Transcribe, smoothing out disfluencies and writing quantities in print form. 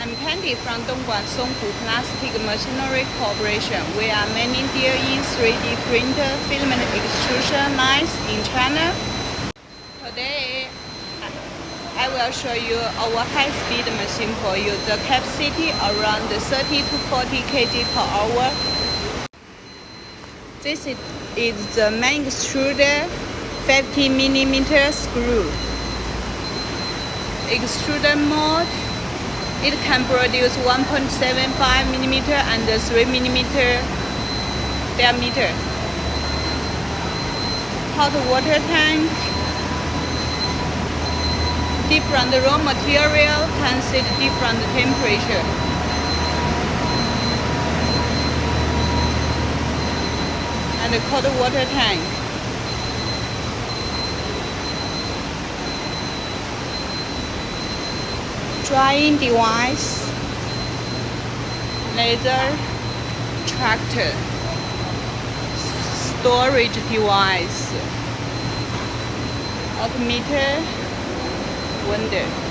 I'm Candy from Dongguan Songhu Plastic Machinery Corporation. We are mainly deal in 3D printer filament extrusion lines in China. Today, I will show you our high-speed machine for you. The capacity around 30 to 40 kg per hour. This is the main extruder 50 mm screw. Extruder mold. It can produce 1.75 mm and 3 mm diameter. Hot water tank. Different raw material can set different temperature. And cold water tank. Drying device, laser tractor, storage device, altimeter, window.